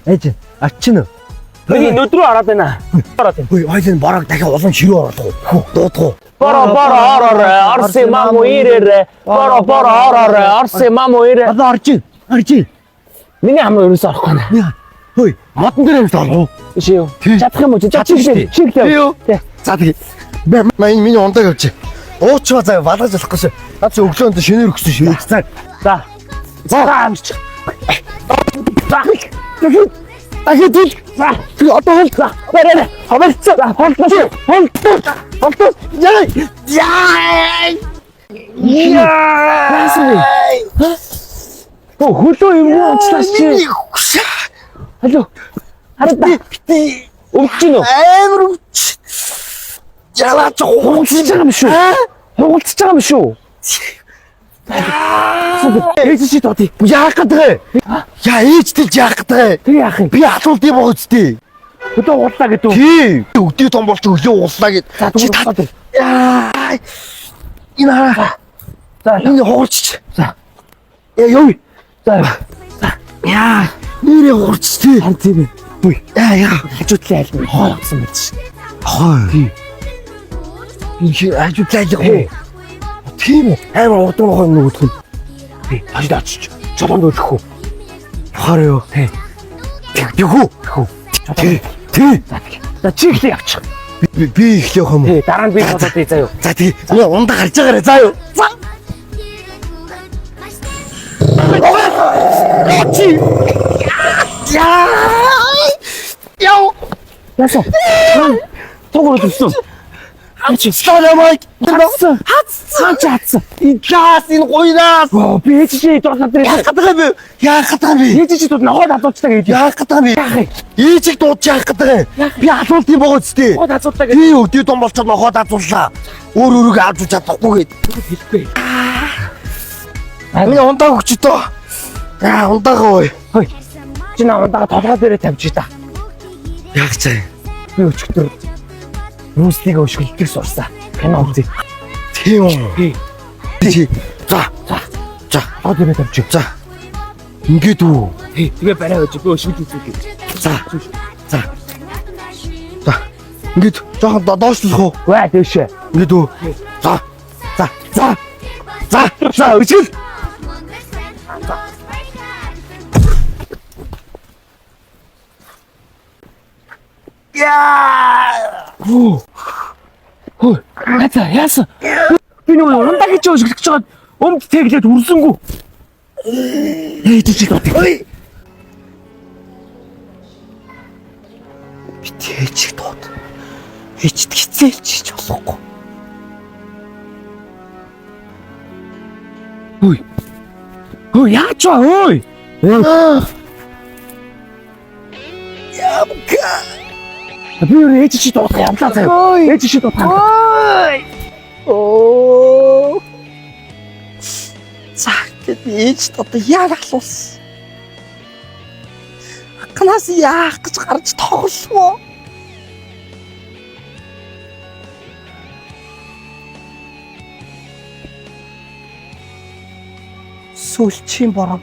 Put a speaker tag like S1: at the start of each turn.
S1: Ээж арчин.
S2: Нэг өнөдрөө ороод байна. Ороод байна.
S1: Ой, айзен бараг дахиад олон ширүү ороод байгаа. Дуудах.
S2: Боро ороо орси маму ирээрээ. Боро ороо орси маму ирээ.
S1: Одоо орж ийн.
S2: Миний хамраа ерөөсөө орохгүй нэ.
S1: Ой, модон дээр юмс ороо.
S2: Биш юу? Чадах юм уу?
S1: Юу? За тэгээ. Миний ундаг явчих. Уучгаа заа балгаж болохгүй. Наад чи өглөөнд шинээр өгсөн шүү. За.
S2: За амч.
S1: Ахид ил.
S2: За.
S1: Одоо хол.
S2: Бэрэ. Хавцаа. Хол.
S1: Яй.
S2: Оо хөлөө юм уу уцлаач чи. Алло. Хараад
S1: бити.
S2: өвч гинөө.
S1: Амар өвч. Ялаач
S2: Хугалцаж байгаа юм шүү. Хугалцаж байгаа юм шүү.
S1: Ээж чи тоodi. Яах гэдэг вэ? Яа ээжтэй яах гэдэг вэ?
S2: Тэр яах юм?
S1: Би асуулт юм байгаа үстэй.
S2: Өдөө ууллаа гэдэг үү?
S1: Тий. Өдөө том болч өглөө ууллаа гэд.
S2: За тэгвэл
S1: Яа. Энэ хараа.
S2: За
S1: энэ хугалч.
S2: За.
S1: Ёо.
S2: За.
S1: Яа. Нэрээ хугалч тий.
S2: Хан тийм ээ.
S1: Үгүй. Яа.
S2: Хажуудлын айл нь хоолгсон мэт ш.
S1: Хой. Энэ хажуудлаа яах вэ? Тийм үү? Амар удаан хой нөгөөх нь.
S2: Би хажууд очиж. Чолоонд өрөх үү?
S1: Хараа юу?
S2: Тий.
S1: Тэгхүү. Тий.
S2: За чи ихлэ явчих.
S1: Би их явах юм уу?
S2: Тий, дараа нь би болоод ий заяа.
S1: За тий. Нэ ундаа гарч байгаарай заа юу. За. Чи. Яа.
S2: Яасан? Тогоор өссөн.
S1: Амч столомайк.
S2: Хатсан.
S1: Ингаас энэ гойнаас.
S2: Би ээж чи дурсаад
S1: Яах гэдэг вэ? Яах гэдэг вэ?
S2: ээж чи тут ногоод хадуулцдаг гэж.
S1: Яах гэдэг вэ? Ээжийг дуудаж яах гэдэг вэ? Би асуулт юм байгаа үстэй.
S2: Ногоод хадуулдаг гэж.
S1: Би өдөө том болчиход нохоод азууллаа. Өөрөөрөө авч чадахгүй гээд.
S2: хэлэхгүй.
S1: Миний ундаа өгч тоо. Яа ундаагаа ой.
S2: Хой. Чи навандаа толгой дээрээ тавьж та.
S1: Яг цаа.
S2: Би өчигдөр Рүүслиг өшгөлтийг сурсан. Кино үзье.
S1: Тийм үү? Тий. За.
S2: Одоо дээрээ тавьж.
S1: За. Ингээд үү?
S2: Тэгээ барай байж би өшгөл үзүүлээ.
S1: За. Ингээд жоохон доошлох уу?
S2: Ваа дэшээ.
S1: Ингээд үү? За. Өчгөл. Яа!
S2: Хөө. Яасан? Би нөгөө ундаа гэж өшгөлж чад өмд тэглээд үрсэнгүү. Ээж чи дот.
S1: Ой. Би тээжиг дууд. Ээжд хизээч ч болохгүй.
S2: Хөө яач вэ?
S1: Ямка.
S2: Би өөр ээж чи дууд ямлаа заяа. Ээж чи дууд.
S1: Оо. Цаакэд ээж одоо яг асуусан. Акнаас яах гэж гарч тоглосон. Сүлчийн бороо.